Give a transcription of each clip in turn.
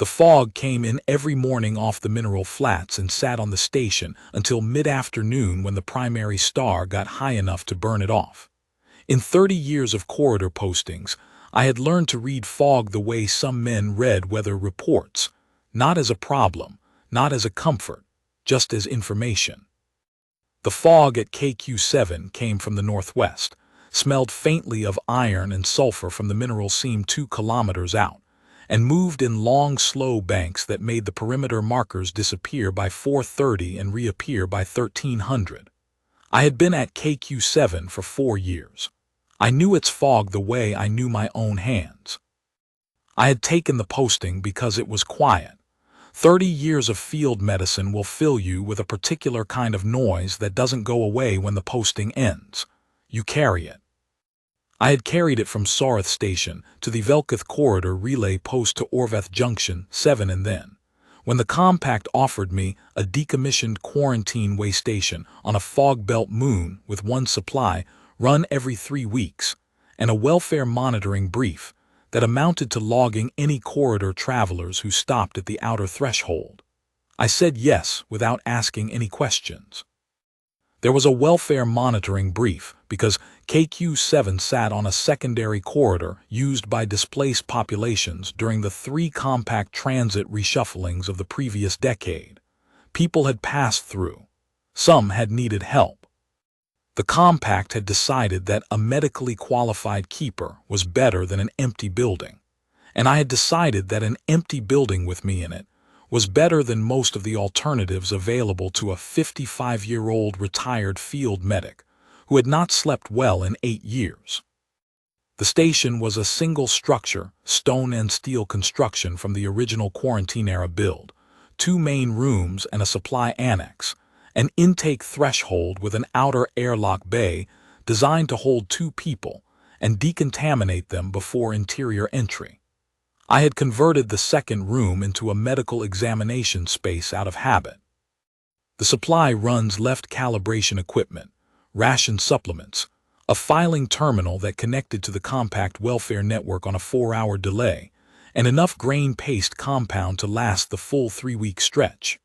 The fog came in every morning off the mineral flats and sat on the station until mid-afternoon when the primary star got high enough to burn it off. In 30 years of corridor postings, I had learned to read fog the way some men read weather reports, not as a problem, not as a comfort, just as information. The fog at KQ7 came from the northwest, smelled faintly of iron and sulfur from the mineral seam 2 kilometers out, and moved in long, slow banks that made the perimeter markers disappear by 4:30 and reappear by 1300. I had been at KQ7 for 4 years. I knew its fog the way I knew my own hands. I had taken the posting because it was quiet. 30 years of field medicine will fill you with a particular kind of noise that doesn't go away when the posting ends. You carry it. I had carried it from Soreth Station to the Velketh Corridor relay post to Orveth Junction 7, and then, when the compact offered me a decommissioned quarantine way station on a fog belt moon with one supply run every 3 weeks, and a welfare monitoring brief that amounted to logging any corridor travelers who stopped at the outer threshold, I said yes without asking any questions. There was a welfare monitoring brief because KQ7 sat on a secondary corridor used by displaced populations during the 3 compact transit reshufflings of the previous decade. People had passed through. Some had needed help. The compact had decided that a medically qualified keeper was better than an empty building, and I had decided that an empty building with me in it was better than most of the alternatives available to a 55-year-old retired field medic who had not slept well in 8 years. The station was a single structure, stone and steel construction from the original quarantine-era build, 2 main rooms and a supply annex, an intake threshold with an outer airlock bay designed to hold 2 people and decontaminate them before interior entry. I had converted the second room into a medical examination space out of habit. The supply runs left calibration equipment, ration supplements, a filing terminal that connected to the compact welfare network on a 4-hour delay, and enough grain paste compound to last the full 3-week stretch.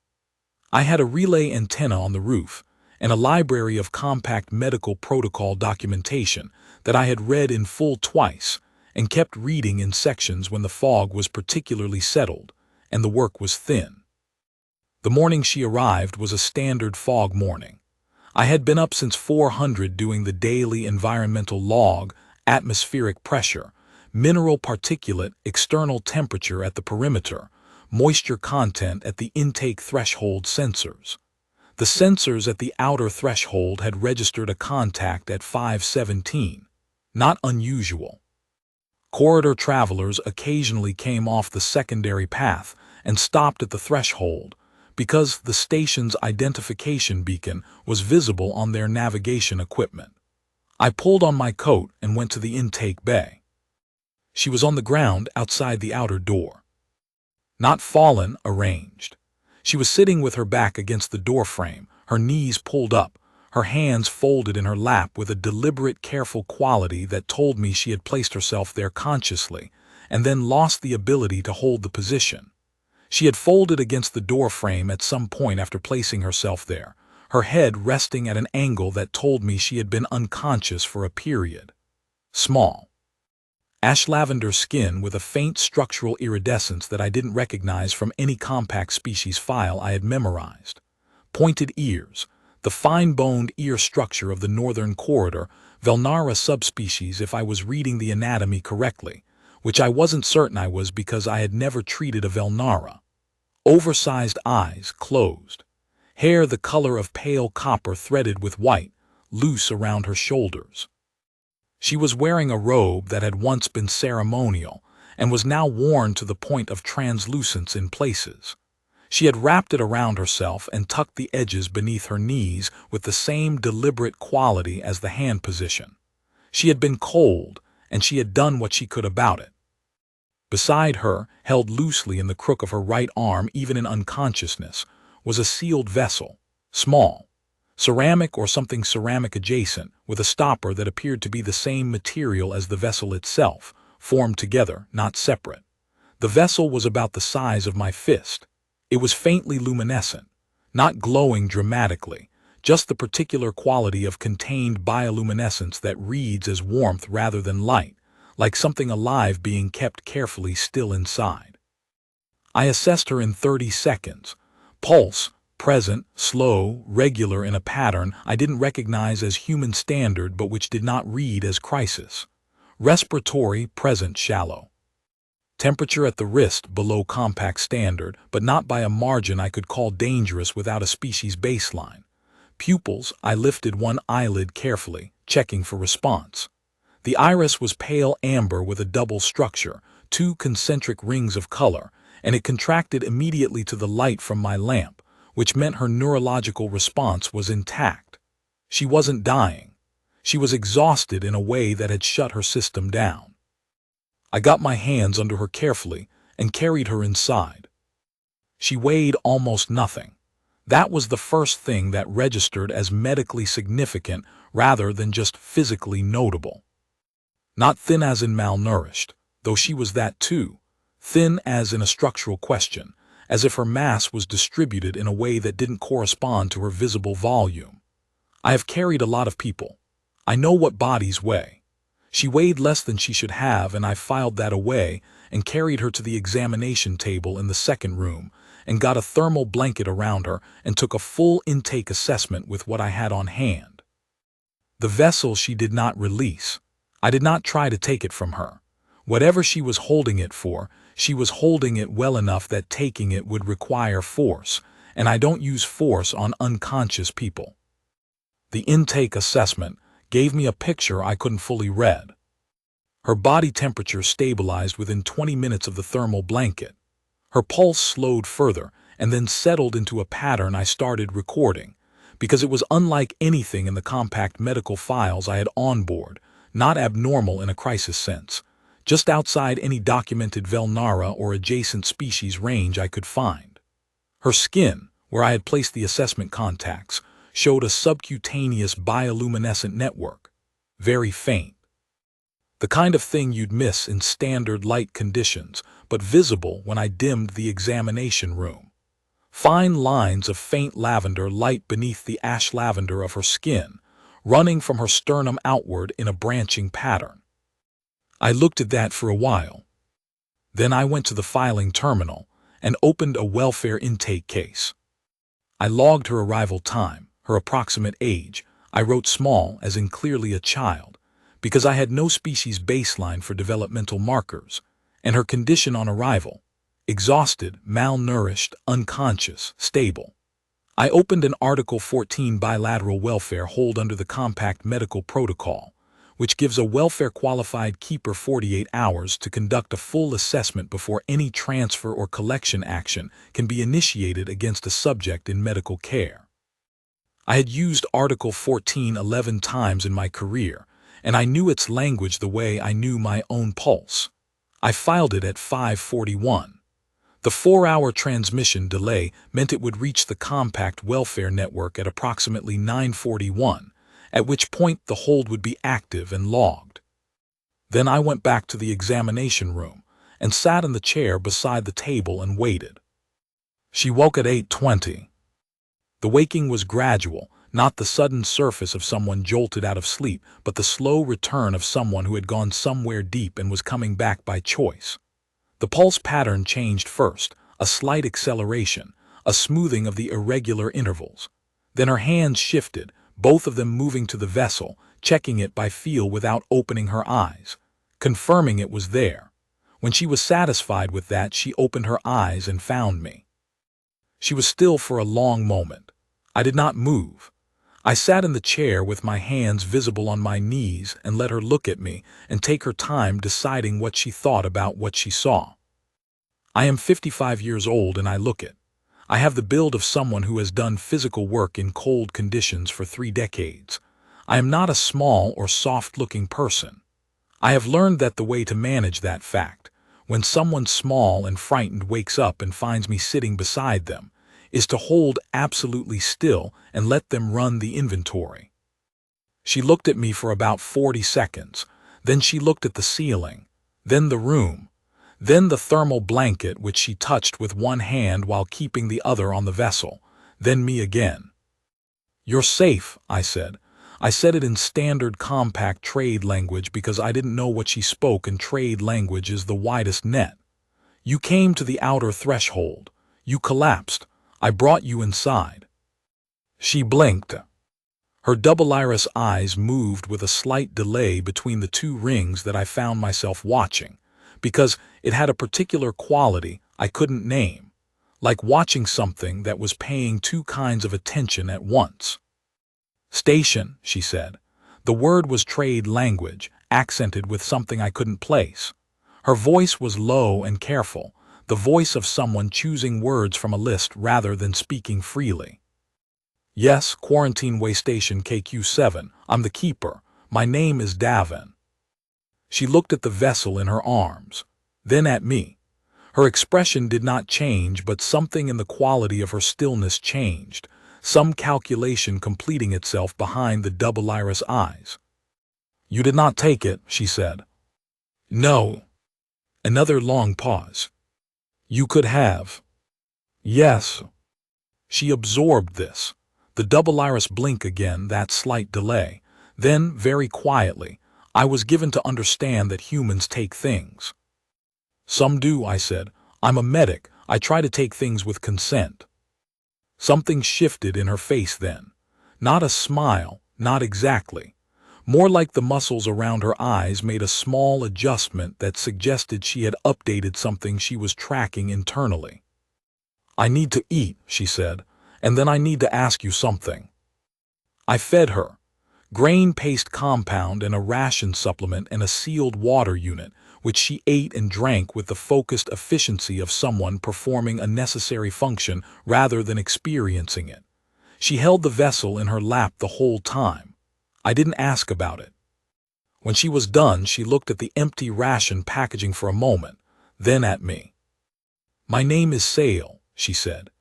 I had a relay antenna on the roof and a library of compact medical protocol documentation that I had read in full twice and kept reading in sections when the fog was particularly settled and the work was thin. The morning she arrived was a standard fog morning. I had been up since 400 doing the daily environmental log, atmospheric pressure, mineral particulate, external temperature at the perimeter, moisture content at the intake threshold sensors. The sensors at the outer threshold had registered a contact at 517. Not unusual. Corridor travelers occasionally came off the secondary path and stopped at the threshold because the station's identification beacon was visible on their navigation equipment. I pulled on my coat and went to the intake bay. She was on the ground outside the outer door. Not fallen, arranged. She was sitting with her back against the doorframe, her knees pulled up, her hands folded in her lap with a deliberate, careful quality that told me she had placed herself there consciously and then lost the ability to hold the position. She had folded against the doorframe at some point after placing herself there, her head resting at an angle that told me she had been unconscious for a period. Small. Ash lavender skin with a faint structural iridescence that I didn't recognize from any compact species file I had memorized. Pointed ears, the fine-boned ear structure of the northern corridor, Velnara subspecies if I was reading the anatomy correctly, which I wasn't certain I was because I had never treated a Velnara. Oversized eyes, closed. Hair the color of pale copper threaded with white, loose around her shoulders. She was wearing a robe that had once been ceremonial and was now worn to the point of translucence in places. She had wrapped it around herself and tucked the edges beneath her knees with the same deliberate quality as the hand position. She had been cold, and she had done what she could about it. Beside her, held loosely in the crook of her right arm even in unconsciousness, was a sealed vessel, small, ceramic or something ceramic adjacent, with a stopper that appeared to be the same material as the vessel itself, formed together, not separate. The vessel was about the size of my fist. It was faintly luminescent, not glowing dramatically, just the particular quality of contained bioluminescence that reads as warmth rather than light, like something alive being kept carefully still inside. I assessed her in 30 seconds. Pulse, present, slow, regular in a pattern I didn't recognize as human standard but which did not read as crisis. Respiratory, present, shallow. Temperature at the wrist below compact standard, but not by a margin I could call dangerous without a species baseline. Pupils, I lifted one eyelid carefully, checking for response. The iris was pale amber with a double structure, 2 concentric rings of color, and it contracted immediately to the light from my lamp, which meant her neurological response was intact. She wasn't dying. She was exhausted in a way that had shut her system down. I got my hands under her carefully and carried her inside. She weighed almost nothing. That was the first thing that registered as medically significant rather than just physically notable. Not thin as in malnourished, though she was that too. Thin as in a structural question, as if her mass was distributed in a way that didn't correspond to her visible volume. I have carried a lot of people. I know what bodies weigh. She weighed less than she should have, and I filed that away and carried her to the examination table in the second room and got a thermal blanket around her and took a full intake assessment with what I had on hand. The vessel she did not release. I did not try to take it from her. Whatever she was holding it for, she was holding it well enough that taking it would require force, and I don't use force on unconscious people. The intake assessment gave me a picture I couldn't fully read. Her body temperature stabilized within 20 minutes of the thermal blanket. Her pulse slowed further and then settled into a pattern I started recording, because it was unlike anything in the compact medical files I had on board, not abnormal in a crisis sense, just outside any documented Velnara or adjacent species range I could find. Her skin, where I had placed the assessment contacts, showed a subcutaneous bioluminescent network, very faint. The kind of thing you'd miss in standard light conditions, but visible when I dimmed the examination room. Fine lines of faint lavender light beneath the ash lavender of her skin, running from her sternum outward in a branching pattern. I looked at that for a while. Then I went to the filing terminal and opened a welfare intake case. I logged her arrival time, her approximate age. I wrote small, as in clearly a child, because I had no species baseline for developmental markers, and her condition on arrival: exhausted, malnourished, unconscious, stable. I opened an Article 14 bilateral welfare hold under the Compact Medical Protocol, which gives a welfare-qualified keeper 48 hours to conduct a full assessment before any transfer or collection action can be initiated against a subject in medical care. I had used Article 14 11 times in my career, and I knew its language the way I knew my own pulse. I filed it at 5:41. The 4-hour transmission delay meant it would reach the compact welfare network at approximately 9:41, at which point the hold would be active and logged. Then I went back to the examination room and sat in the chair beside the table and waited. She woke at 8:20. The waking was gradual, not the sudden surface of someone jolted out of sleep, but the slow return of someone who had gone somewhere deep and was coming back by choice. The pulse pattern changed first, a slight acceleration, a smoothing of the irregular intervals. Then her hands shifted, both of them moving to the vessel, checking it by feel without opening her eyes, confirming it was there. When she was satisfied with that, she opened her eyes and found me. She was still for a long moment. I did not move. I sat in the chair with my hands visible on my knees and let her look at me and take her time deciding what she thought about what she saw. I am 55 years old and I look it. I have the build of someone who has done physical work in cold conditions for 3 decades. I am not a small or soft-looking person. I have learned that the way to manage that fact, when someone small and frightened wakes up and finds me sitting beside them, is to hold absolutely still and let them run the inventory. She looked at me for about 40 seconds, then she looked at the ceiling, then the room, Then the thermal blanket which she touched with one hand while keeping the other on the vessel. Then me again. "You're safe," I said. I said it in standard compact trade language because I didn't know what she spoke, and trade language is the widest net. "You came to the outer threshold. You collapsed. I brought you inside." She blinked. Her double-iris eyes moved with a slight delay between the two rings that I found myself watching, because it had a particular quality I couldn't name, like watching something that was paying two kinds of attention at once. "Station," she said. The word was trade language, accented with something I couldn't place. Her voice was low and careful, the voice of someone choosing words from a list rather than speaking freely. "Yes, Quarantine Way Station KQ7. I'm the keeper. My name is Davin." She looked at the vessel in her arms, then at me. Her expression did not change, but something in the quality of her stillness changed, some calculation completing itself behind the double-iris eyes. "You did not take it," she said. "No." Another long pause. "You could have." "Yes." She absorbed this. The double-iris blink again, that slight delay. Then, very quietly, I was given to understand that humans take things. "Some do," I said. "I'm a medic. I try to take things with consent." Something shifted in her face then. Not a smile, not exactly. More like the muscles around her eyes made a small adjustment that suggested she had updated something she was tracking internally. "I need to eat," she said, "and then I need to ask you something." I fed her. Grain paste compound and a ration supplement and a sealed water unit, which she ate and drank with the focused efficiency of someone performing a necessary function rather than experiencing it. She held the vessel in her lap the whole time. I didn't ask about it. When she was done, she looked at the empty ration packaging for a moment, then at me. "My name is Sale," she said.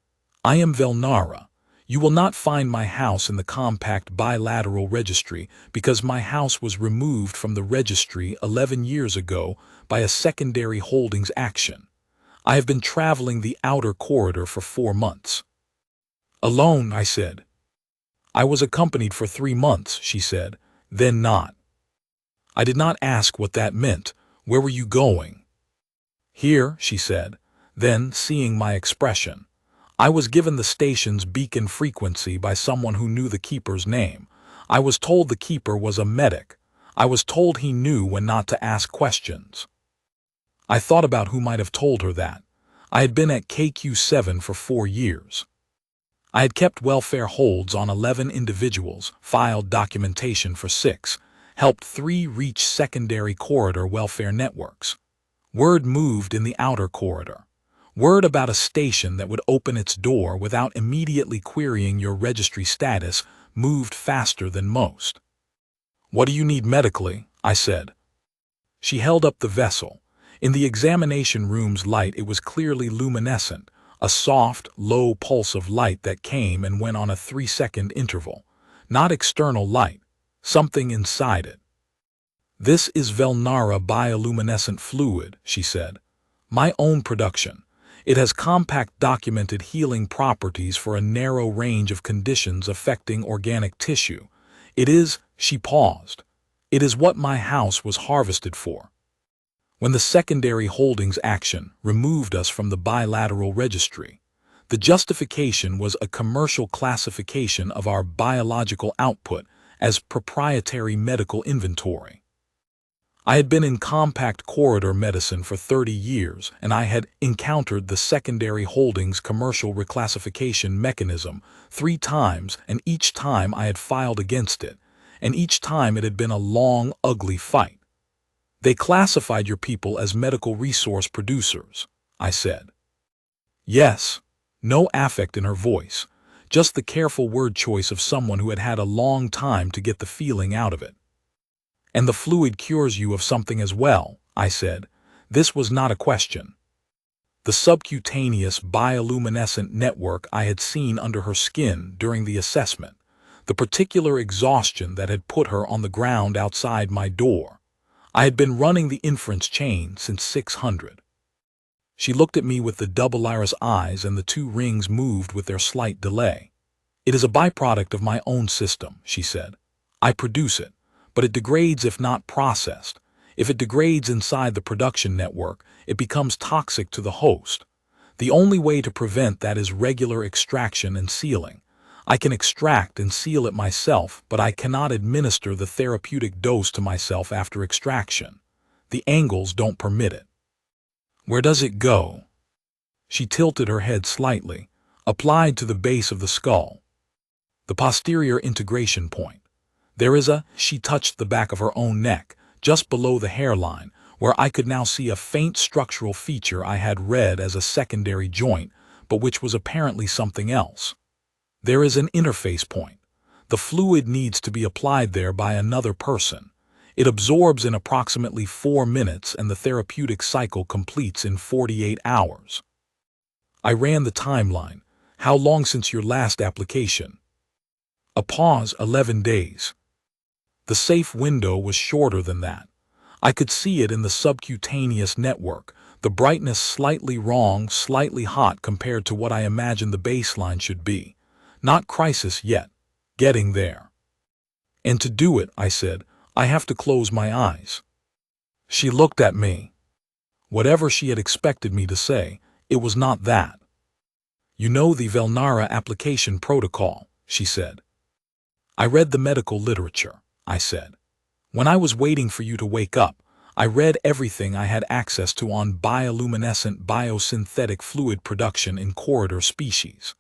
"I am Velnara. You will not find my house in the compact bilateral registry because my house was removed from the registry 11 years ago by a secondary holdings action. I have been traveling the outer corridor for 4 months." "Alone," I said. "I was accompanied for 3 months," she said, then not. I did not ask what that meant. "Where were you going?" "Here," she said. Then, seeing my expression, "I was given the station's beacon frequency by someone who knew the keeper's name. I was told the keeper was a medic. I was told he knew when not to ask questions." I thought about who might have told her that. I had been at KQ7 for 4 years. I had kept welfare holds on 11 individuals, filed documentation for 6, helped 3 reach secondary corridor welfare networks. Word moved in the outer corridor. Word about a station that would open its door without immediately querying your registry status moved faster than most. "What do you need medically?" I said. She held up the vessel. In the examination room's light, it was clearly luminescent, a soft, low pulse of light that came and went on a 3-second interval. Not external light, something inside it. "This is Velnara bioluminescent fluid," she said. "My own production. It has compact documented healing properties for a narrow range of conditions affecting organic tissue. It is," she paused, "it is what my house was harvested for." When the secondary holdings action removed us from the bilateral registry, the justification was a commercial classification of our biological output as proprietary medical inventory. I had been in compact corridor medicine for 30 years, and I had encountered the secondary holdings commercial reclassification mechanism 3 times, and each time I had filed against it, and each time it had been a long, ugly fight. "They classified your people as medical resource producers," I said. "Yes." No affect in her voice, just the careful word choice of someone who had had a long time to get the feeling out of it. "And the fluid cures you of something as well," I said. This was not a question. The subcutaneous bioluminescent network I had seen under her skin during the assessment, the particular exhaustion that had put her on the ground outside my door. I had been running the inference chain since 600. She looked at me with the double iris eyes, and the two rings moved with their slight delay. "It is a byproduct of my own system," she said. "I produce it, but it degrades if not processed. If it degrades inside the production network, it becomes toxic to the host. The only way to prevent that is regular extraction and sealing. I can extract and seal it myself, but I cannot administer the therapeutic dose to myself after extraction. The angles don't permit it." "Where does it go?" She tilted her head slightly. "Applied to the base of the skull. The posterior integration point. There is a—" she touched the back of her own neck, just below the hairline, where I could now see a faint structural feature I had read as a secondary joint, but which was apparently something else. "There is an interface point. The fluid needs to be applied there by another person. It absorbs in approximately 4 minutes, and the therapeutic cycle completes in 48 hours. I ran the timeline. "How long since your last application?" A pause. 11 days. The safe window was shorter than that. I could see it in the subcutaneous network, the brightness slightly wrong, slightly hot compared to what I imagined the baseline should be. Not crisis yet. Getting there. "And to do it," I said, "I have to close my eyes." She looked at me. Whatever she had expected me to say, it was not that. "You know the Velnara application protocol," she said. "I read the medical literature," I said. "When I was waiting for you to wake up, I read everything I had access to on bioluminescent biosynthetic fluid production in corridor species.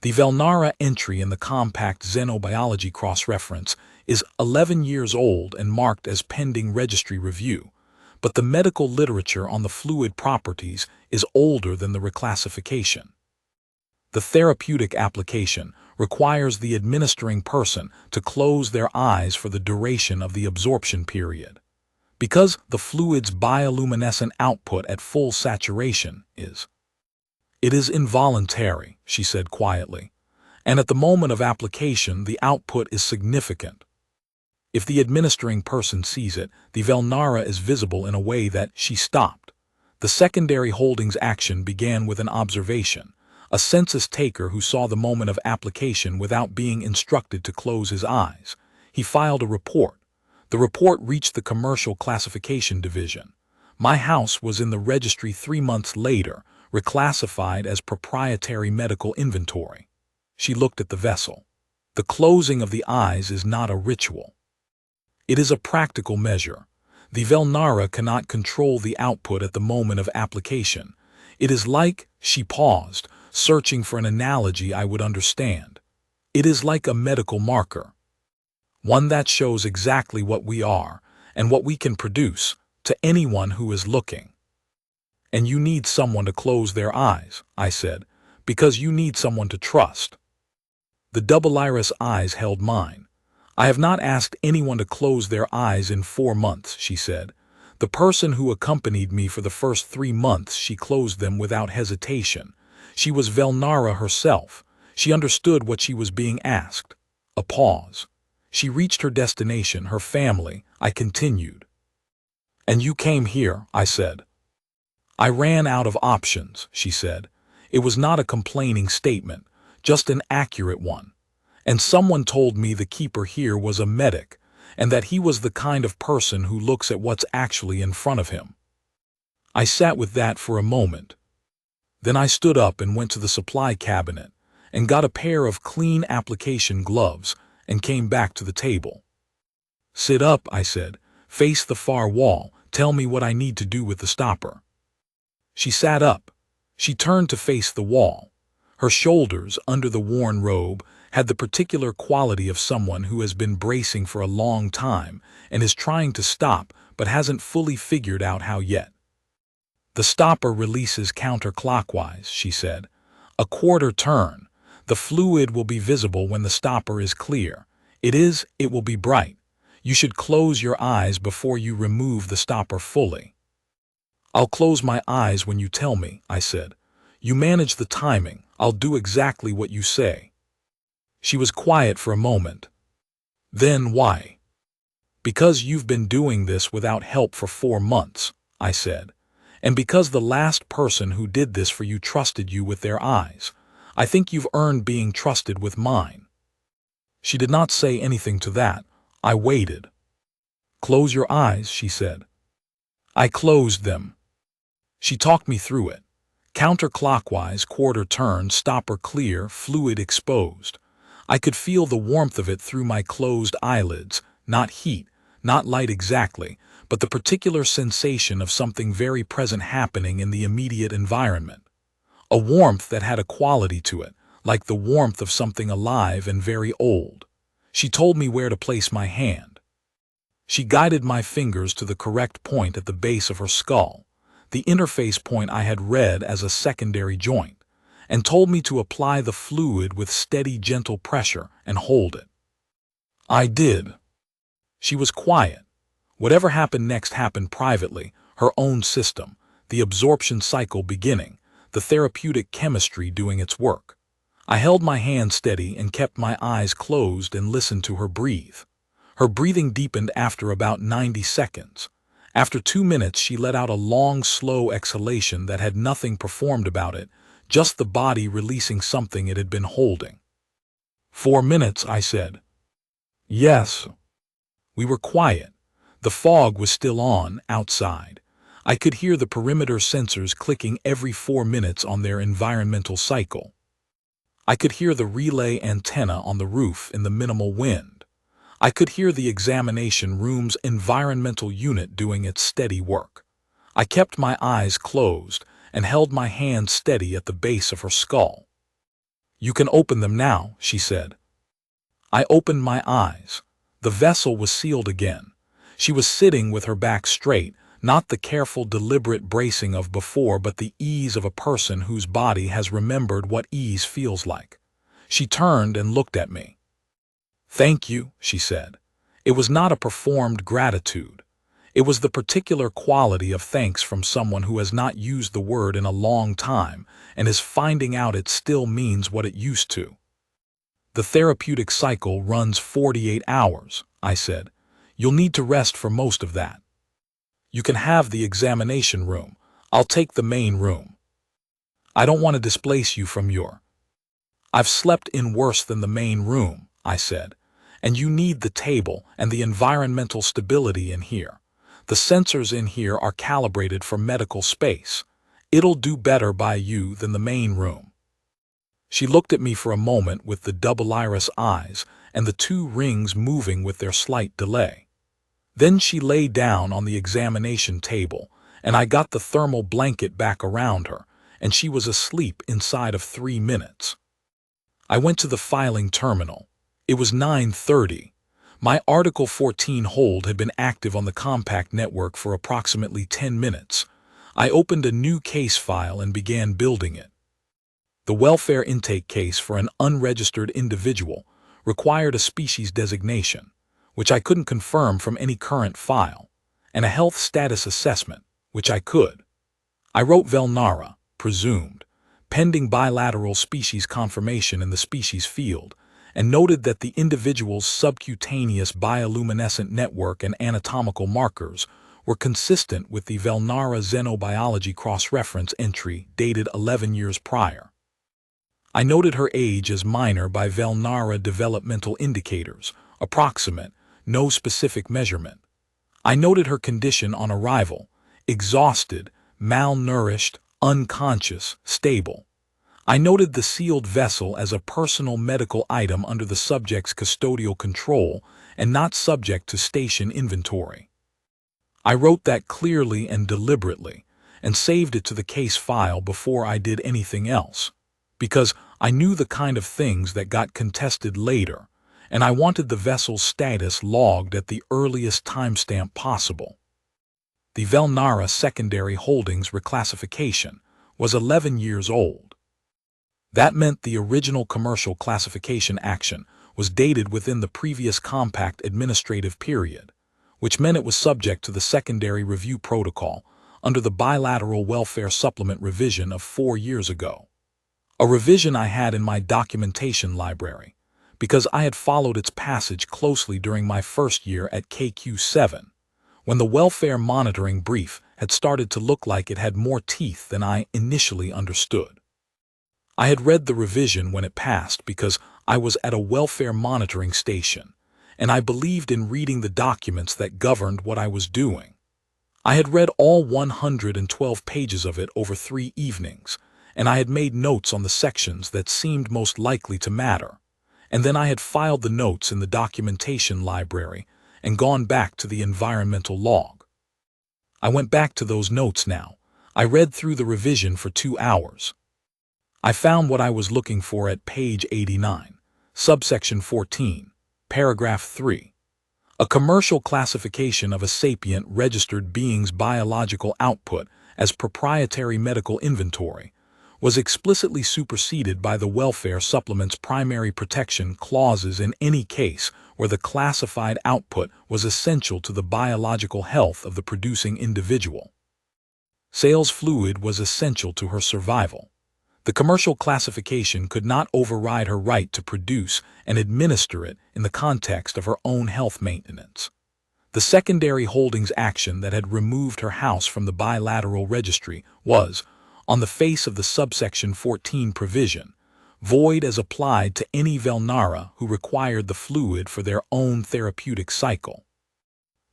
The Velnara entry in the compact xenobiology cross-reference is 11 years old and marked as pending registry review, but the medical literature on the fluid properties is older than the reclassification. The therapeutic application requires the administering person to close their eyes for the duration of the absorption period. Because the fluid's bioluminescent output at full saturation is. It is involuntary," she said quietly, "and at the moment of application the output is significant. If the administering person sees it, the Velnara is visible in a way that." She stopped. The secondary holdings action began with an observation, a census taker who saw the moment of application without being instructed to close his eyes. He filed a report. The report reached the Commercial Classification Division. My house was in the registry 3 months later, reclassified as proprietary medical inventory. She looked at the vessel. "The closing of the eyes is not a ritual. It is a practical measure. The Velnara cannot control the output at the moment of application. It is like," she paused, searching for an analogy I would understand. "It is like a medical marker. One that shows exactly what we are and what we can produce to anyone who is looking." "And you need someone to close their eyes," I said, "because you need someone to trust." The double iris eyes held mine. "I have not asked anyone to close their eyes in 4 months," she said. "The person who accompanied me for the first 3 months, she closed them without hesitation. She was Velnara herself. She understood what she was being asked." A pause. "She reached her destination, her family," I continued. "And you came here," I said. "I ran out of options," she said. It was not a complaining statement, just an accurate one. "And someone told me the keeper here was a medic, and that he was the kind of person who looks at what's actually in front of him." I sat with that for a moment. Then I stood up and went to the supply cabinet and got a pair of clean application gloves and came back to the table. "Sit up," I said. "Face the far wall. Tell me what I need to do with the stopper." She sat up. She turned to face the wall. Her shoulders, under the worn robe, had the particular quality of someone who has been bracing for a long time and is trying to stop but hasn't fully figured out how yet. "The stopper releases counterclockwise," she said. "A quarter turn. The fluid will be visible when the stopper is clear. It will be bright. You should close your eyes before you remove the stopper fully." "I'll close my eyes when you tell me," I said. "You manage the timing. I'll do exactly what you say." She was quiet for a moment. "Then why?" "Because you've been doing this without help for 4 months," I said. And because the last person who did this for you trusted you with their eyes, I think you've earned being trusted with mine." She did not say anything to that. I waited. "Close your eyes," she said. I closed them. She talked me through it. Counterclockwise, quarter turn, stopper clear, fluid exposed. I could feel the warmth of it through my closed eyelids, not heat, not light exactly, but the particular sensation of something very present happening in the immediate environment. A warmth that had a quality to it, like the warmth of something alive and very old. She told me where to place my hand. She guided my fingers to the correct point at the base of her skull, the interface point I had read as a secondary joint, and told me to apply the fluid with steady, gentle pressure and hold it. I did. She was quiet. Whatever happened next happened privately, her own system, the absorption cycle beginning, the therapeutic chemistry doing its work. I held my hand steady and kept my eyes closed and listened to her breathe. Her breathing deepened after about 90 seconds. After 2 minutes, she let out a long, slow exhalation that had nothing performed about it, just the body releasing something it had been holding. 4 minutes, I said. Yes. We were quiet. The fog was still on, outside. I could hear the perimeter sensors clicking every 4 minutes on their environmental cycle. I could hear the relay antenna on the roof in the minimal wind. I could hear the examination room's environmental unit doing its steady work. I kept my eyes closed and held my hand steady at the base of her skull. "You can open them now," she said. I opened my eyes. The vessel was sealed again. She was sitting with her back straight, not the careful, deliberate bracing of before, but the ease of a person whose body has remembered what ease feels like. She turned and looked at me. "Thank you," she said. It was not a performed gratitude. It was the particular quality of thanks from someone who has not used the word in a long time and is finding out it still means what it used to. "The therapeutic cycle runs 48 hours, I said. "You'll need to rest for most of that. You can have the examination room. I'll take the main room. I don't want to displace you from your—" "I've slept in worse than the main room," I said. "And you need the table and the environmental stability in here. The sensors in here are calibrated for medical space. It'll do better by you than the main room." She looked at me for a moment with the double iris eyes and the 2 rings moving with their slight delay. Then she lay down on the examination table, and I got the thermal blanket back around her, and she was asleep inside of 3 minutes. I went to the filing terminal. It was 9:30. My Article 14 hold had been active on the compact network for approximately 10 minutes. I opened a new case file and began building it. The welfare intake case for an unregistered individual required a species designation, which I couldn't confirm from any current file, and a health status assessment, which I could. I wrote Velnara, presumed, pending bilateral species confirmation in the species field, and noted that the individual's subcutaneous bioluminescent network and anatomical markers were consistent with the Velnara xenobiology cross-reference entry dated 11 years prior. I noted her age as minor by Velnara developmental indicators, approximate, no specific measurement. I noted her condition on arrival: exhausted, malnourished, unconscious, stable. I noted the sealed vessel as a personal medical item under the subject's custodial control and not subject to station inventory. I wrote that clearly and deliberately and saved it to the case file before I did anything else, because I knew the kind of things that got contested later, and I wanted the vessel's status logged at the earliest timestamp possible. The Velnara secondary holdings reclassification was 11 years old. That meant the original commercial classification action was dated within the previous compact administrative period, which meant it was subject to the secondary review protocol under the bilateral welfare supplement revision of 4 years ago. A revision I had in my documentation library, because I had followed its passage closely during my first year at KQ7, when the welfare monitoring brief had started to look like it had more teeth than I initially understood. I had read the revision when it passed because I was at a welfare monitoring station, and I believed in reading the documents that governed what I was doing. I had read all 112 pages of it over 3 evenings, and I had made notes on the sections that seemed most likely to matter, and then I had filed the notes in the documentation library and gone back to the environmental log. I went back to those notes now. I read through the revision for 2 hours. I found what I was looking for at page 89, subsection 14, paragraph 3. A commercial classification of a sapient registered being's biological output as proprietary medical inventory was explicitly superseded by the welfare supplement's primary protection clauses in any case where the classified output was essential to the biological health of the producing individual. Sales fluid was essential to her survival. The commercial classification could not override her right to produce and administer it in the context of her own health maintenance. The secondary holdings action that had removed her house from the bilateral registry was, on the face of the subsection 14 provision, void as applied to any Velnara who required the fluid for their own therapeutic cycle.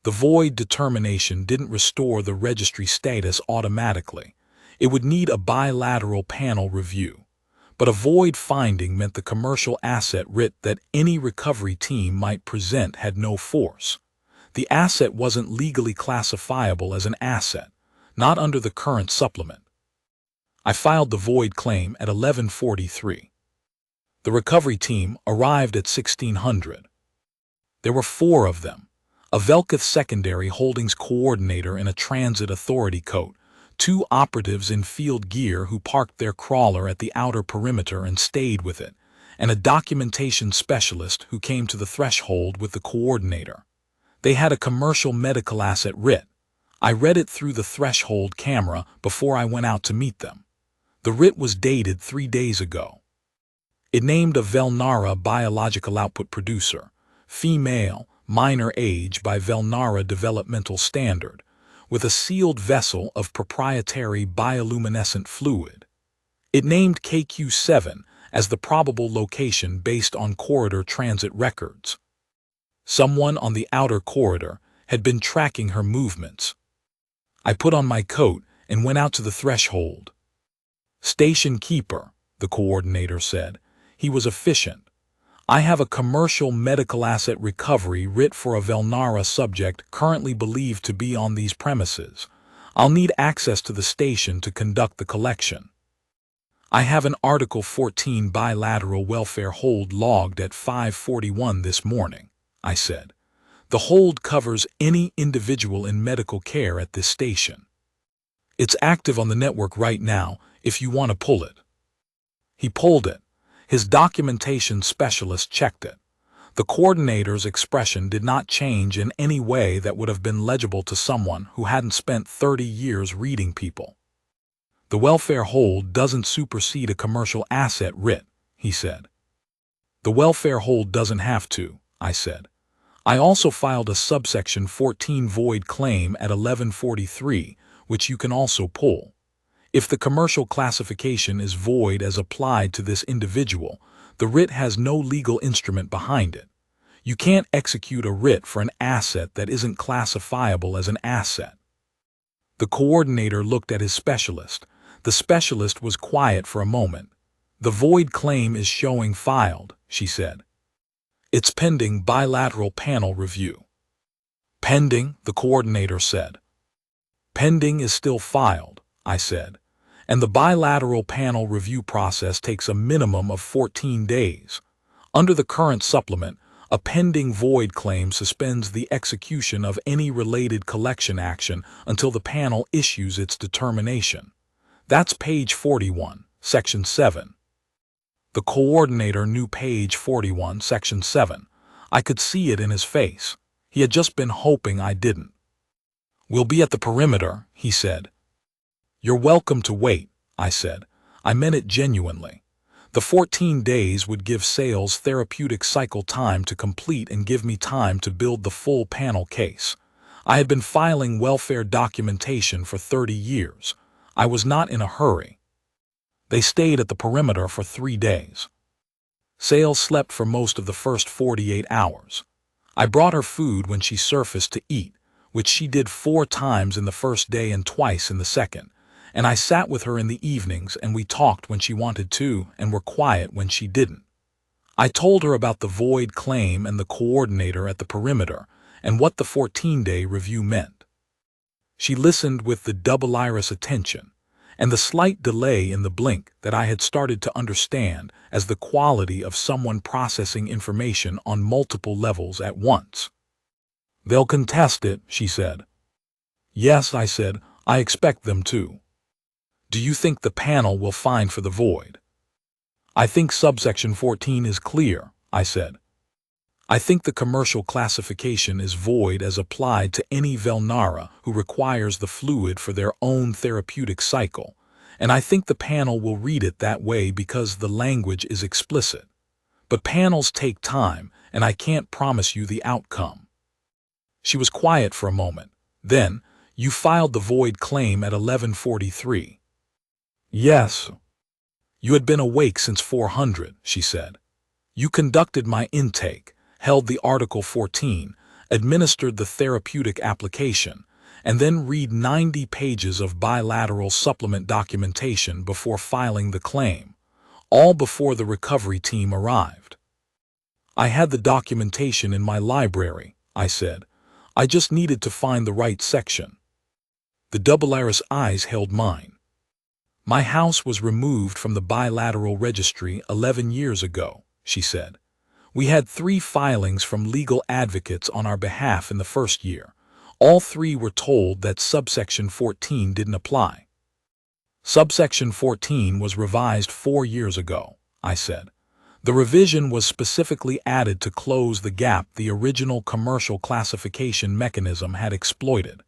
The void determination didn't restore the registry status automatically. It would need a bilateral panel review, but a void finding meant the commercial asset writ that any recovery team might present had no force. The asset wasn't legally classifiable as an asset, not under the current supplement. I filed the void claim at 11:43. The recovery team arrived at 1600. There were 4 of them, a Velketh secondary holdings coordinator in a transit authority coat, 2 operatives in field gear who parked their crawler at the outer perimeter and stayed with it, and a documentation specialist who came to the threshold with the coordinator. They had a commercial medical asset writ. I read it through the threshold camera before I went out to meet them. The writ was dated 3 days ago. It named a Velnara biological output producer, female, minor age by Velnara developmental standard, with a sealed vessel of proprietary bioluminescent fluid. It named KQ7 as the probable location based on corridor transit records. Someone on the outer corridor had been tracking her movements. I put on my coat and went out to the threshold. "Station keeper," the coordinator said. He was efficient. "I have a commercial medical asset recovery writ for a Velnara subject currently believed to be on these premises. I'll need access to the station to conduct the collection." "I have an Article 14 bilateral welfare hold logged at 5:41 this morning," I said. "The hold covers any individual in medical care at this station. It's active on the network right now if you want to pull it." He pulled it. His documentation specialist checked it. The coordinator's expression did not change in any way that would have been legible to someone who hadn't spent 30 years reading people. "The welfare hold doesn't supersede a commercial asset writ," he said. "The welfare hold doesn't have to," I said. I also filed a subsection 14 void claim at 11:43, which you can also pull. If the commercial classification is void as applied to this individual, the writ has no legal instrument behind it. You can't execute a writ for an asset that isn't classifiable as an asset. The coordinator looked at his specialist. The specialist was quiet for a moment. "The void claim is showing filed," she said. "It's pending bilateral panel review." "Pending," the coordinator said. "Pending is still filed," I said. "And the bilateral panel review process takes a minimum of 14 days. Under the current supplement, a pending void claim suspends the execution of any related collection action until the panel issues its determination. That's page 41, section 7. The coordinator knew page 41, section 7. I could see it in his face. He had just been hoping I didn't. "We'll be at the perimeter," he said. "You're welcome to wait," I said. I meant it genuinely. The 14 days would give sales therapeutic cycle time to complete and give me time to build the full panel case. I had been filing welfare documentation for 30 years. I was not in a hurry. They stayed at the perimeter for 3 days. Sale slept for most of the first 48 hours. I brought her food when she surfaced to eat, which she did 4 times in the first day and twice in the second, and I sat with her in the evenings and we talked when she wanted to and were quiet when she didn't. I told her about the void claim and the coordinator at the perimeter and what the 14-day review meant. She listened with the double iris attention and the slight delay in the blink that I had started to understand as the quality of someone processing information on multiple levels at once. "They'll contest it," she said. "Yes," I said, "I expect them to." "Do you think the panel will find for the void?" "I think subsection 14 is clear," I said. "I think the commercial classification is void as applied to any Velnara who requires the fluid for their own therapeutic cycle, and I think the panel will read it that way because the language is explicit. But panels take time, and I can't promise you the outcome." She was quiet for a moment. Then, "You filed the void claim at 11:43. "Yes." "You had been awake since 400, she said. "You conducted my intake, held the Article 14, administered the therapeutic application, and then read 90 pages of bilateral supplement documentation before filing the claim, all before the recovery team arrived." "I had the documentation in my library," I said. "I just needed to find the right section." The double iris eyes held mine. "My house was removed from the bilateral registry 11 years ago," she said. "We had 3 filings from legal advocates on our behalf in the first year. All 3 were told that subsection 14 didn't apply." "Subsection 14 was revised 4 years ago," I said. "The revision was specifically added to close the gap the original commercial classification mechanism had exploited.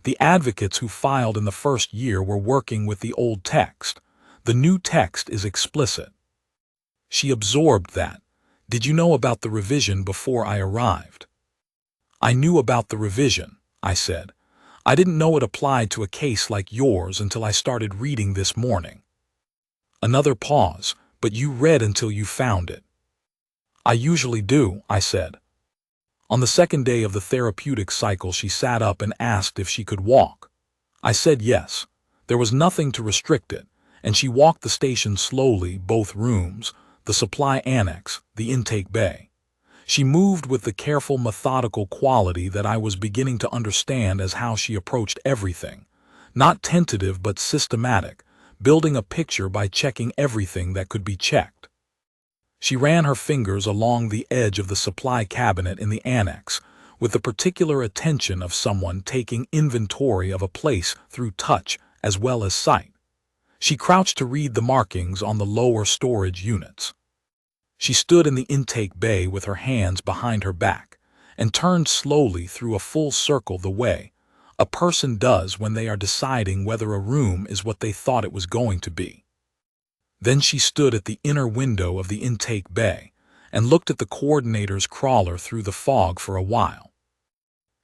The advocates who filed in the first year were working with the old text. The new text is explicit." She absorbed that. "Did you know about the revision before I arrived?" "I knew about the revision," I said. "I didn't know it applied to a case like yours until I started reading this morning." Another pause. "But you read until you found it." "I usually do," I said. On the second day of the therapeutic cycle, she sat up and asked if she could walk. I said yes. There was nothing to restrict it, and she walked the station slowly, both rooms, the supply annex, the intake bay. She moved with the careful, methodical quality that I was beginning to understand as how she approached everything. Not tentative but systematic, building a picture by checking everything that could be checked. She ran her fingers along the edge of the supply cabinet in the annex, with the particular attention of someone taking inventory of a place through touch as well as sight. She crouched to read the markings on the lower storage units. She stood in the intake bay with her hands behind her back, and turned slowly through a full circle the way a person does when they are deciding whether a room is what they thought it was going to be. Then she stood at the inner window of the intake bay and looked at the coordinator's crawler through the fog for a while.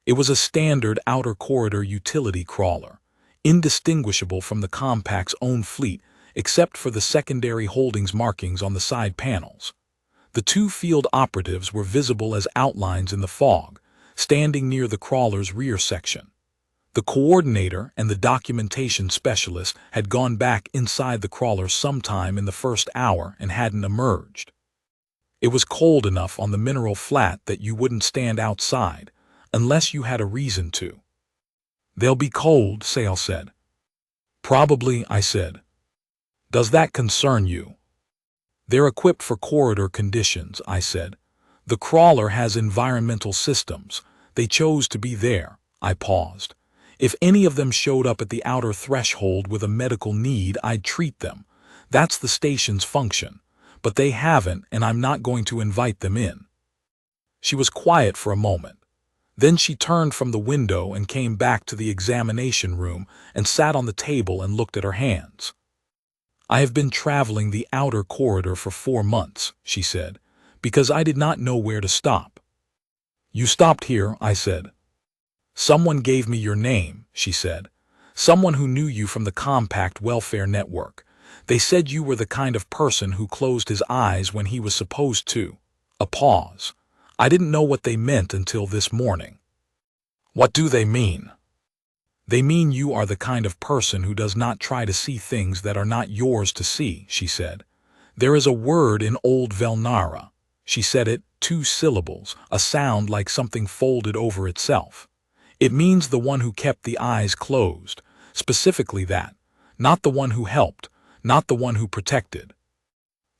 It was a standard outer corridor utility crawler, indistinguishable from the compact's own fleet except for the secondary holdings markings on the side panels. The 2 field operatives were visible as outlines in the fog, standing near the crawler's rear section. The coordinator and the documentation specialist had gone back inside the crawler sometime in the first hour and hadn't emerged. It was cold enough on the mineral flat that you wouldn't stand outside, unless you had a reason to. "They'll be cold," Sale said. "Probably," I said. "Does that concern you?" "They're equipped for corridor conditions," I said. "The crawler has environmental systems. They chose to be there." I paused. "If any of them showed up at the outer threshold with a medical need, I'd treat them. That's the station's function. But they haven't, and I'm not going to invite them in." She was quiet for a moment. Then she turned from the window and came back to the examination room and sat on the table and looked at her hands. "I have been traveling the outer corridor for 4 months, she said, "because I did not know where to stop." "You stopped here," I said. "Someone gave me your name," she said. "Someone who knew you from the Compact Welfare Network. They said you were the kind of person who closed his eyes when he was supposed to." A pause. I didn't know what they meant until this morning. "What do they mean?" "They mean you are the kind of person who does not try to see things that are not yours to see," she said. "There is a word in Old Velnara." She said it, 2 syllables, a sound like something folded over itself. "It means the one who kept the eyes closed, specifically that, not the one who helped, not the one who protected.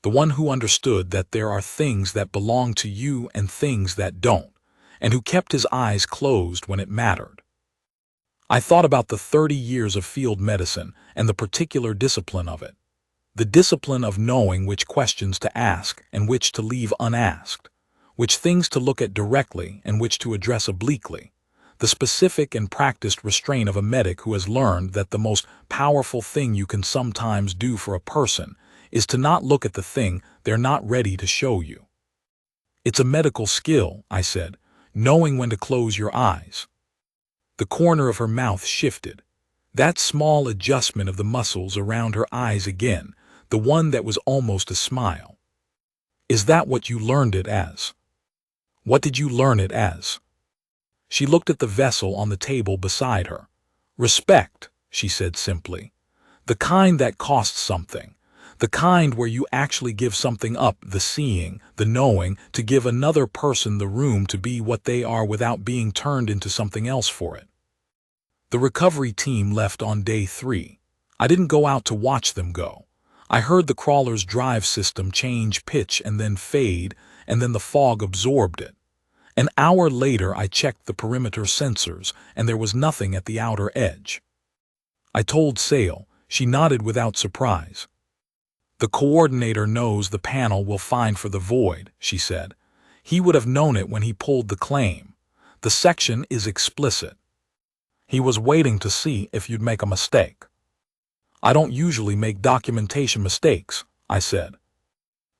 The one who understood that there are things that belong to you and things that don't, and who kept his eyes closed when it mattered." I thought about the 30 years of field medicine and the particular discipline of it. The discipline of knowing which questions to ask and which to leave unasked, which things to look at directly and which to address obliquely. The specific and practiced restraint of a medic who has learned that the most powerful thing you can sometimes do for a person is to not look at the thing they're not ready to show you. "It's a medical skill," I said, "knowing when to close your eyes." The corner of her mouth shifted. That small adjustment of the muscles around her eyes again, the one that was almost a smile. "Is that what you learned it as?" "What did you learn it as?" She looked at the vessel on the table beside her. "Respect," she said simply. "The kind that costs something. The kind where you actually give something up, the seeing, the knowing, to give another person the room to be what they are without being turned into something else for it." The recovery team left on day 3. I didn't go out to watch them go. I heard the crawler's drive system change pitch and then fade, and then the fog absorbed it. An hour later I checked the perimeter sensors, and there was nothing at the outer edge. I told Sale. She nodded without surprise. "The coordinator knows the panel will find for the void," she said. "He would have known it when he pulled the claim. The section is explicit. He was waiting to see if you'd make a mistake." "I don't usually make documentation mistakes," I said.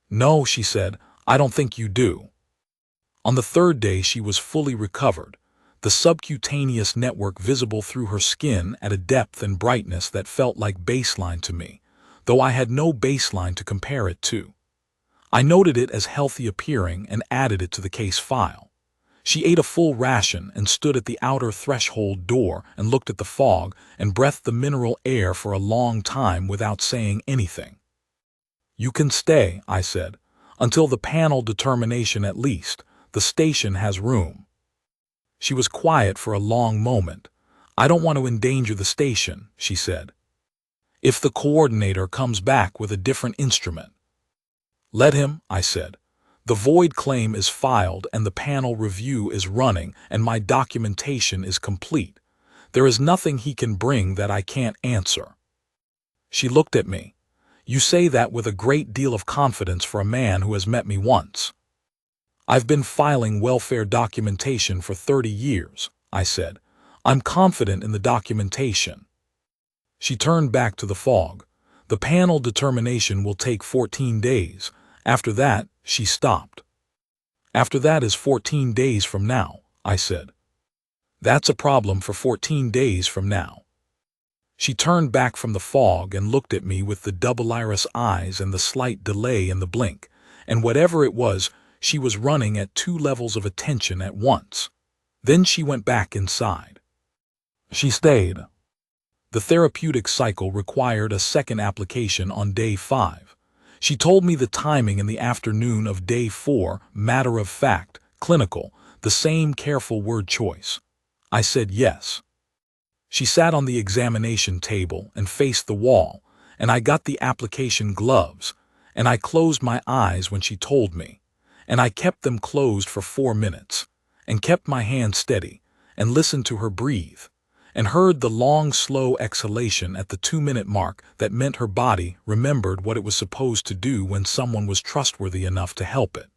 "No," she said, "I don't think you do." On the 3rd day she was fully recovered, the subcutaneous network visible through her skin at a depth and brightness that felt like baseline to me, though I had no baseline to compare it to. I noted it as healthy appearing and added it to the case file. She ate a full ration and stood at the outer threshold door and looked at the fog and breathed the mineral air for a long time without saying anything. "You can stay," I said, "until the panel determination at least. The station has room." She was quiet for a long moment. "I don't want to endanger the station," she said. "If the coordinator comes back with a different instrument." "Let him," I said. "The void claim is filed and the panel review is running and my documentation is complete. There is nothing he can bring that I can't answer." She looked at me. "You say that with a great deal of confidence for a man who has met me once." "I've been filing welfare documentation for 30 years, I said. "I'm confident in the documentation." She turned back to the fog. "The panel determination will take 14 days. After that," she stopped. "After that is 14 days from now," I said. "That's a problem for 14 days from now." She turned back from the fog and looked at me with the double iris eyes and the slight delay in the blink, and whatever it was, she was running at 2 levels of attention at once. Then she went back inside. She stayed. The therapeutic cycle required a second application on day 5. She told me the timing in the afternoon of day 4, matter of fact, clinical, the same careful word choice. I said yes. She sat on the examination table and faced the wall, and I got the application gloves, and I closed my eyes when she told me, and I kept them closed for 4 minutes, and kept my hand steady, and listened to her breathe, and heard the long, slow exhalation at the 2-minute mark that meant her body remembered what it was supposed to do when someone was trustworthy enough to help it.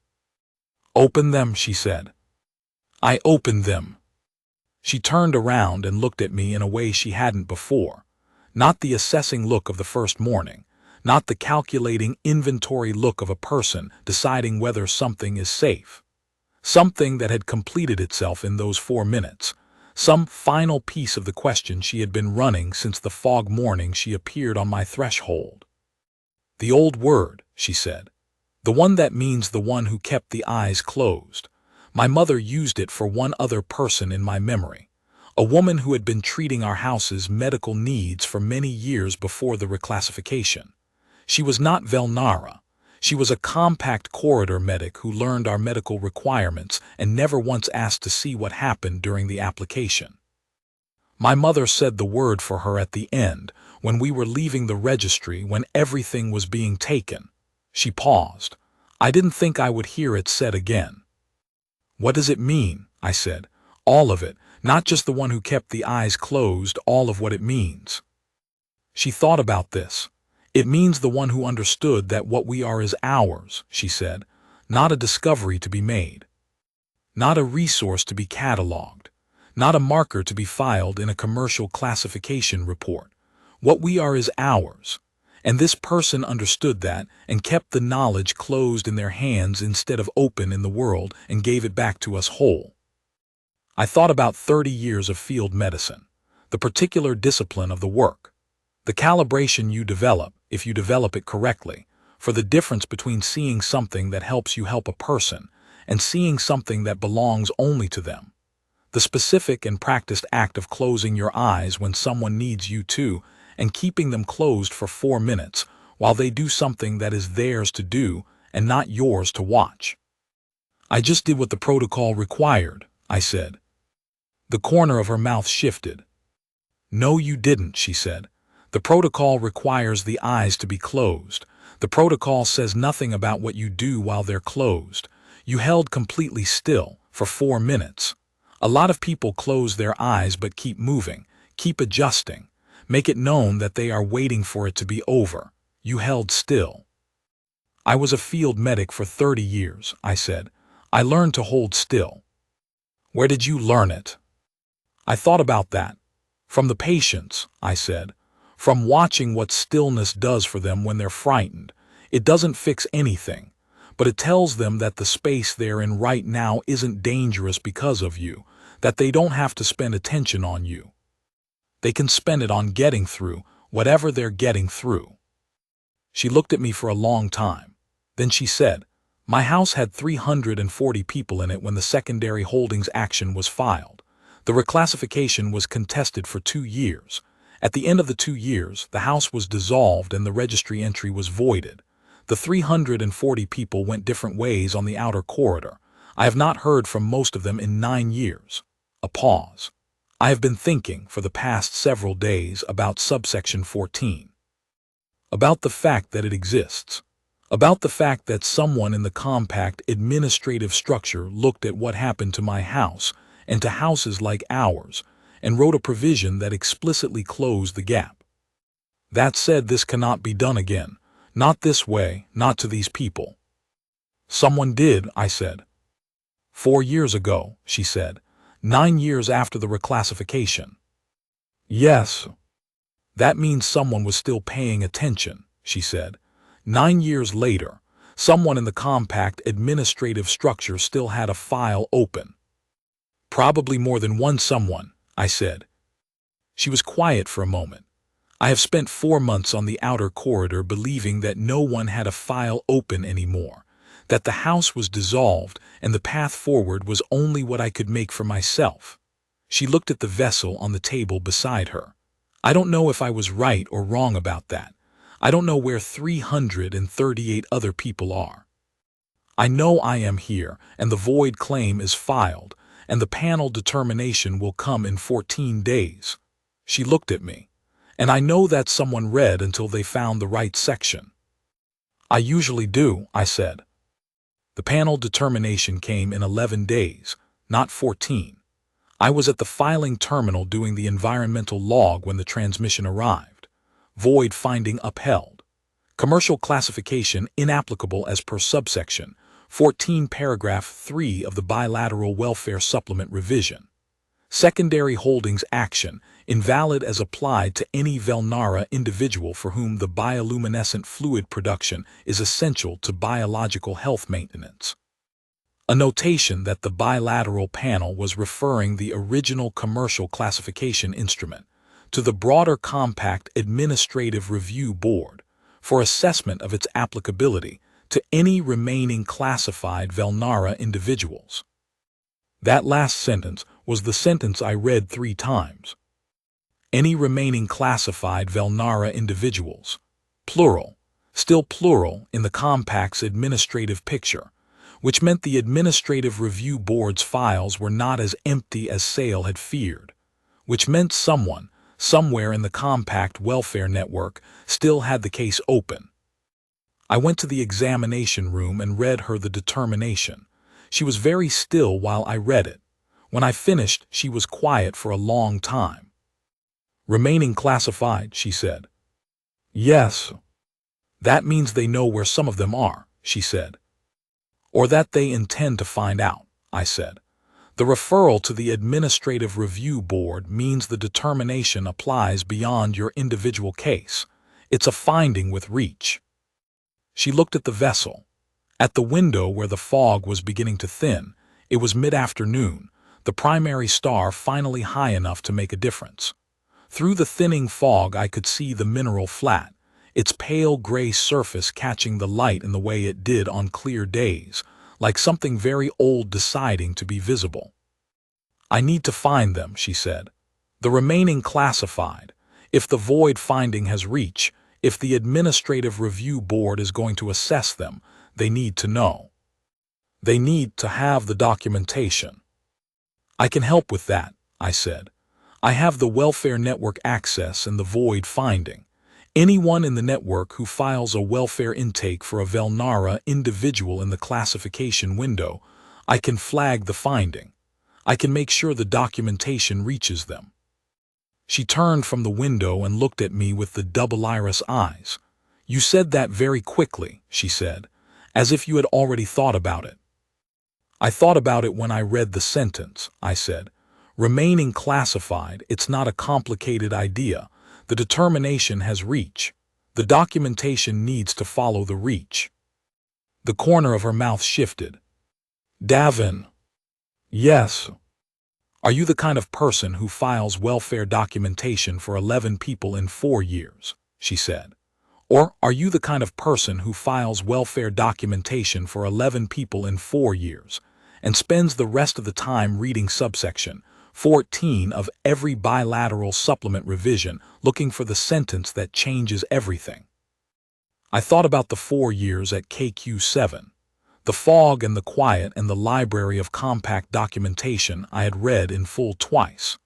"Open them," she said. I opened them. She turned around and looked at me in a way she hadn't before. Not the assessing look of the first morning, not the calculating inventory look of a person deciding whether something is safe. Something that had completed itself in those 4 minutes. some final piece of the question she had been running since the fog morning she appeared on my threshold. "The old word," she said. "The one that means the one who kept the eyes closed. My mother used it for one other person in my memory, a woman who had been treating our house's medical needs for many years before the reclassification. She was not Velnara. She was a compact corridor medic who learned our medical requirements and never once asked to see what happened during the application. My mother said the word for her at the end, when we were leaving the registry, when everything was being taken." She paused. I didn't think I would hear it said again. "What does it mean?" I said. "All of it, not just the one who kept the eyes closed, all of what it means." She thought about this. "It means the one who understood that what we are is ours," she said, "not a discovery to be made, not a resource to be catalogued, not a marker to be filed in a commercial classification report. What we are is ours. And this person understood that and kept the knowledge closed in their hands instead of open in the world and gave it back to us whole." I thought about 30 years of field medicine, the particular discipline of the work, the calibration you develop, if you develop it correctly, for the difference between seeing something that helps you help a person and seeing something that belongs only to them. The specific and practiced act of closing your eyes when someone needs you to, and keeping them closed for 4 minutes while they do something that is theirs to do and not yours to watch. "I just did what the protocol required," I said. The corner of her mouth shifted. "No, you didn't," she said. "The protocol requires the eyes to be closed. The protocol says nothing about what you do while they're closed. You held completely still for 4 minutes. A lot of people close their eyes but keep moving, keep adjusting, make it known that they are waiting for it to be over. You held still." "I was a field medic for 30 years, I said. "I learned to hold still." "Where did you learn it?" I thought about that. "From the patients," I said. "From watching what stillness does for them when they're frightened. It doesn't fix anything, but it tells them that the space they're in right now isn't dangerous because of you, that they don't have to spend attention on you. They can spend it on getting through whatever they're getting through." She looked at me for a long time. Then she said, "My house had 340 people in it when the secondary holdings action was filed. The reclassification was contested for 2 years. At the end of the 2 years, the house was dissolved and the registry entry was voided. The 340 people went different ways on the outer corridor. I have not heard from most of them in 9 years. A pause. "I have been thinking for the past several days about subsection 14. About the fact that it exists. About the fact that someone in the compact administrative structure looked at what happened to my house and to houses like ours and wrote a provision that explicitly closed the gap. That said, this cannot be done again. Not this way, not to these people." "Someone did," I said. 4 years ago," she said. 9 years after the reclassification." "Yes." "That means someone was still paying attention," she said. 9 years later, someone in the compact administrative structure still had a file open." "Probably more than one someone," I said. She was quiet for a moment. "I have spent 4 months on the outer corridor believing that no one had a file open anymore, that the house was dissolved and the path forward was only what I could make for myself." She looked at the vessel on the table beside her. "I don't know if I was right or wrong about that. I don't know where 338 other people are. I know I am here, and the void claim is filed, and the panel determination will come in 14 days. She looked at me. "And I know that someone read until they found the right section." "I usually do," I said. "The panel determination came in 11 days, not 14. I was at the filing terminal doing the environmental log when the transmission arrived. Void finding upheld. Commercial classification inapplicable as per subsection 14 paragraph 3 of the Bilateral Welfare Supplement revision. Secondary holdings action invalid as applied to any Velnara individual for whom the bioluminescent fluid production is essential to biological health maintenance." A notation that the bilateral panel was referring the original commercial classification instrument to the broader compact administrative review board for assessment of its applicability to any remaining classified Velnara individuals. That last sentence was the sentence I read 3 times. Any remaining classified Velnara individuals, plural, still plural in the compact's administrative picture, which meant the Administrative Review Board's files were not as empty as Sale had feared, which meant someone, somewhere in the compact welfare network, still had the case open. I went to the examination room and read her the determination. She was very still while I read it. When I finished, she was quiet for a long time. "Remaining classified," she said. "Yes." "That means they know where some of them are," she said. "Or that they intend to find out," I said. "The referral to the Administrative Review Board means the determination applies beyond your individual case. It's a finding with reach." She looked at the vessel. At the window where the fog was beginning to thin, it was mid-afternoon, the primary star finally high enough to make a difference. Through the thinning fog I could see the mineral flat, its pale gray surface catching the light in the way it did on clear days, like something very old deciding to be visible. "I need to find them," she said. "The remaining classified. If the void finding has reach, if the Administrative Review Board is going to assess them, they need to know. They need to have the documentation." "I can help with that," I said. "I have the welfare network access and the void finding. Anyone in the network who files a welfare intake for a Velnara individual in the classification window, I can flag the finding. I can make sure the documentation reaches them." She turned from the window and looked at me with the double iris eyes. "You said that very quickly," she said, "as if you had already thought about it." "I thought about it when I read the sentence," I said. "Remaining classified, it's not a complicated idea. The determination has reach. The documentation needs to follow the reach." The corner of her mouth shifted. "Davin." "Yes." "Are you the kind of person who files welfare documentation for 11 people in 4 years?" she said. "Or are you the kind of person who files welfare documentation for 11 people in 4 years and spends the rest of the time reading subsection 14 of every bilateral supplement revision looking for the sentence that changes everything?" I thought about the 4 years at KQ7, the fog and the quiet and the library of compact documentation I had read in full twice.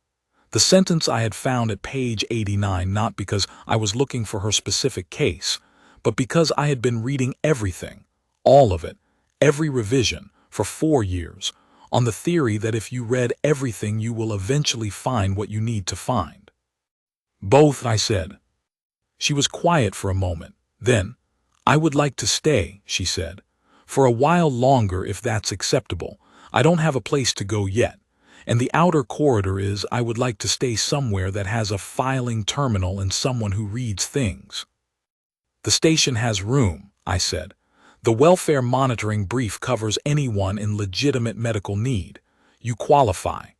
The sentence I had found at page 89 not because I was looking for her specific case, but because I had been reading everything, all of it, every revision, for 4 years, on the theory that if you read everything you will eventually find what you need to find. "Both," I said. She was quiet for a moment. Then, "I would like to stay," she said. "For a while longer if that's acceptable. I don't have a place to go yet. And the outer corridor is I would like to stay somewhere that has a filing terminal and someone who reads things." "The station has room," I said. "The welfare monitoring brief covers anyone in legitimate medical need. You qualify."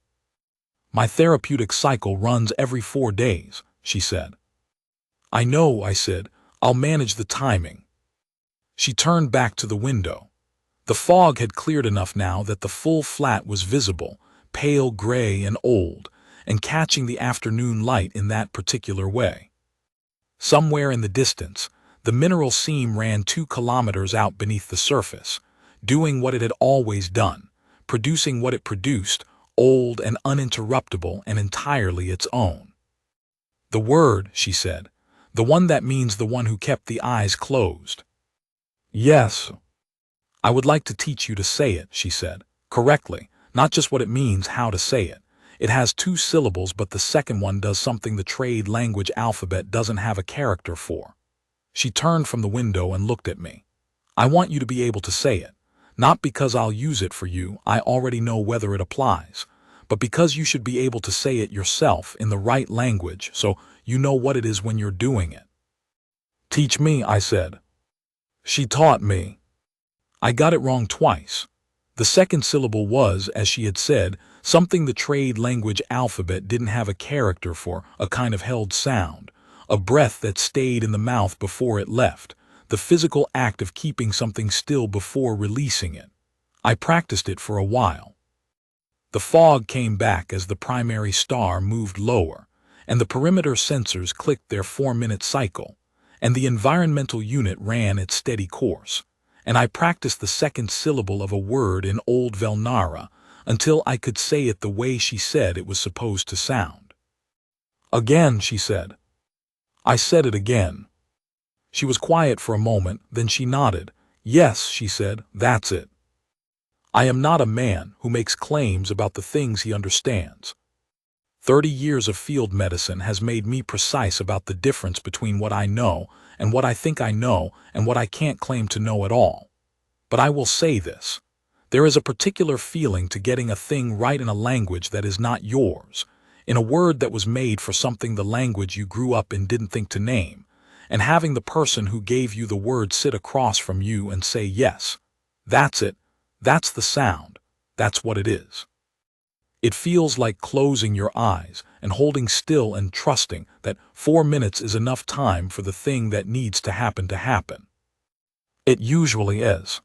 "My therapeutic cycle runs every 4 days," she said. "I know," I said. "I'll manage the timing." She turned back to the window. The fog had cleared enough now that the full flat was visible, pale gray and old, and catching the afternoon light in that particular way. Somewhere in the distance, the mineral seam ran 2 kilometers out beneath the surface, doing what it had always done, producing what it produced, old and uninterruptible and entirely its own. "The word," she said, "the one that means the one who kept the eyes closed." "Yes." "I would like to teach you to say it," she said, "correctly, not just what it means, how to say it. It has 2 syllables, but the second one does something the trade language alphabet doesn't have a character for." She turned from the window and looked at me. "I want you to be able to say it, not because I'll use it for you, I already know whether it applies, but because you should be able to say it yourself in the right language so you know what it is when you're doing it." "Teach me," I said. She taught me. I got it wrong twice. The second syllable was, as she had said, something the trade language alphabet didn't have a character for, a kind of held sound, a breath that stayed in the mouth before it left, the physical act of keeping something still before releasing it. I practiced it for a while. The fog came back as the primary star moved lower, and the perimeter sensors clicked their 4-minute cycle, and the environmental unit ran its steady course, and I practiced the second syllable of a word in Old Velnara until I could say it the way she said it was supposed to sound. Again, she said. I said it again. She was quiet for a moment, then she nodded. Yes, she said, that's it. I am not a man who makes claims about the things he understands. 30 years of field medicine has made me precise about the difference between what I know and what I think I know and what I can't claim to know at all. But I will say this. There is a particular feeling to getting a thing right in a language that is not yours, in a word that was made for something the language you grew up in didn't think to name, and having the person who gave you the word sit across from you and say, yes, that's it, that's the sound, that's what it is. It feels like closing your eyes and holding still and trusting that 4 minutes is enough time for the thing that needs to happen to happen. It usually is.